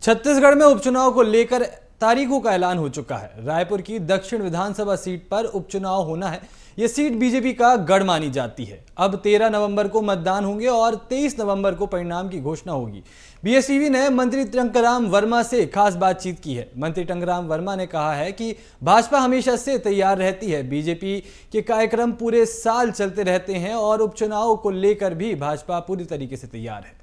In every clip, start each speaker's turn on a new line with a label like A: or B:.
A: छत्तीसगढ़ में उपचुनाव को लेकर तारीखों का ऐलान हो चुका है। रायपुर की दक्षिण विधानसभा सीट पर उपचुनाव होना है। यह सीट बीजेपी का गढ़ मानी जाती है। अब 13 नवंबर को मतदान होंगे और 23 नवंबर को परिणाम की घोषणा होगी। बीएसटीवी ने मंत्री टंकराम वर्मा से खास बातचीत की है। मंत्री टंकराम वर्मा ने कहा है कि भाजपा हमेशा से तैयार रहती है। बीजेपी के कार्यक्रम पूरे साल चलते रहते हैं और उपचुनाव को लेकर भी भाजपा पूरी तरीके से तैयार है।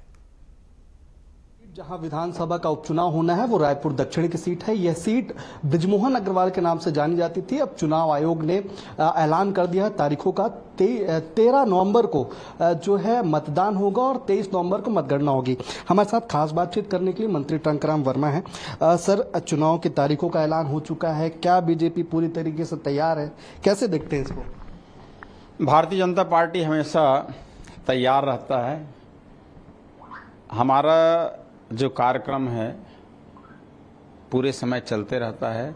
B: जहां विधानसभा का उपचुनाव होना है वो रायपुर दक्षिण की सीट है। यह सीट बृजमोहन अग्रवाल के नाम से जानी जाती थी। अब चुनाव आयोग ने ऐलान कर दिया तारीखों का। 13 नवंबर को जो है मतदान होगा और 23 नवंबर को मतगणना होगी। हमारे साथ खास बातचीत करने के लिए मंत्री टंकराम वर्मा है। सर, चुनाव की तारीखों का ऐलान हो चुका है, क्या बीजेपी पूरी तरीके से तैयार है, कैसे देखते हैं इसको?
C: भारतीय जनता पार्टी हमेशा तैयार रहता है। हमारा जो कार्यक्रम है पूरे समय चलते रहता है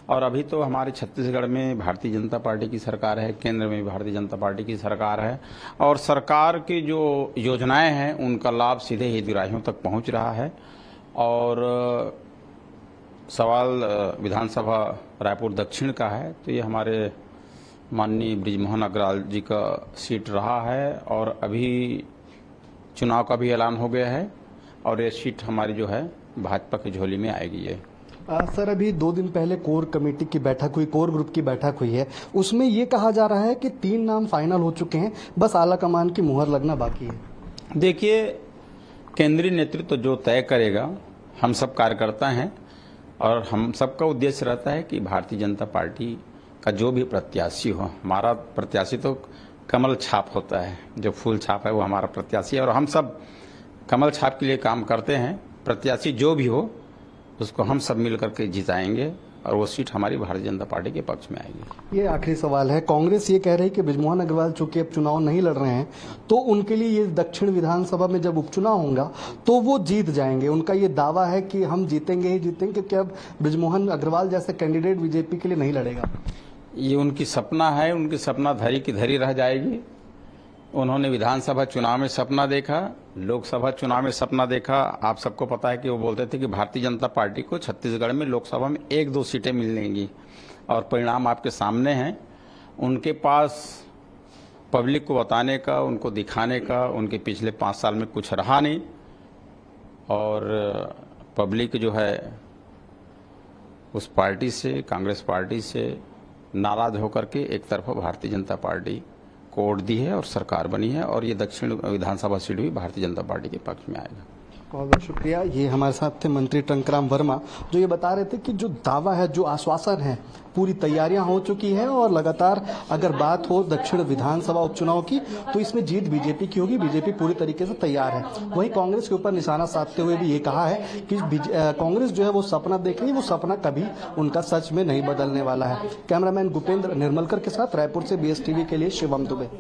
C: और अभी तो हमारे छत्तीसगढ़ में भारतीय जनता पार्टी की सरकार है, केंद्र में भारतीय जनता पार्टी की सरकार है और सरकार की जो योजनाएं हैं उनका लाभ सीधे हितग्राहियों तक पहुंच रहा है। और सवाल विधानसभा रायपुर दक्षिण का है तो ये हमारे माननीय बृजमोहन अग्रवाल जी का सीट रहा है और अभी चुनाव का भी ऐलान हो गया है और ये सीट हमारी जो है भाजपा की झोली में आएगी। ये
B: सर, अभी 2 दिन पहले कोर कमेटी की बैठक हुई, कोर ग्रुप की बैठक हुई है। उसमें ये कहा जा रहा है कि 3 नाम फाइनल हो चुके हैं, बस आला कमान की मुहर लगना बाकी है।
C: देखिए, केंद्रीय नेतृत्व जो तय करेगा, हम सब कार्यकर्ता हैं और हम सबका उद्देश्य रहता है कि भारतीय जनता पार्टी का जो भी प्रत्याशी हो, हमारा प्रत्याशी तो कमल छाप होता है, जो फूल छाप है वो हमारा प्रत्याशी है और हम सब कमल छाप के लिए काम करते हैं। प्रत्याशी जो भी हो उसको हम सब मिल करके जिताएंगे और वो सीट हमारी भारतीय जनता पार्टी के पक्ष में आएगी।
B: ये आखिरी सवाल है, कांग्रेस ये कह रही है कि बृजमोहन अग्रवाल चूंकि अब चुनाव नहीं लड़ रहे हैं तो उनके लिए ये दक्षिण विधानसभा में जब उपचुनाव होगा तो वो जीत जाएंगे। उनका ये दावा है कि हम जीतेंगे ही जीतेंगे क्योंकि अब बृजमोहन अग्रवाल जैसे कैंडिडेट बीजेपी के लिए नहीं लड़ेगा।
C: ये उनकी सपना है, उनकी सपना धरी की धरी रह जाएगी। उन्होंने विधानसभा चुनाव में सपना देखा, लोकसभा चुनाव में सपना देखा। आप सबको पता है कि वो बोलते थे कि भारतीय जनता पार्टी को छत्तीसगढ़ में लोकसभा में 1-2 सीटें मिलेंगी और परिणाम आपके सामने हैं। उनके पास पब्लिक को बताने का, उनको दिखाने का, उनके पिछले 5 साल में कुछ रहा नहीं और पब्लिक जो है उस पार्टी से, कांग्रेस पार्टी से नाराज होकर के एक तरफ भारतीय जनता पार्टी को वोट दी है और सरकार बनी है और ये दक्षिण विधानसभा सीट भी भारतीय जनता पार्टी के पक्ष में आएगा।
B: बहुत बहुत शुक्रिया। ये हमारे साथ थे मंत्री टंकराम वर्मा, जो ये बता रहे थे कि जो दावा है, जो आश्वासन है, पूरी तैयारियां हो चुकी है और लगातार अगर बात हो दक्षिण विधानसभा उपचुनाव की तो इसमें जीत बीजेपी की होगी। बीजेपी पूरी तरीके से तैयार है। वहीं कांग्रेस के ऊपर निशाना साधते हुए भी ये कहा है कि कांग्रेस जो है वो सपना देख रही है, वो सपना कभी उनका सच में नहीं बदलने वाला है। कैमरामैन भूपेंद्र निर्मलकर के साथ रायपुर से BSTV के लिए शिवम दुबे।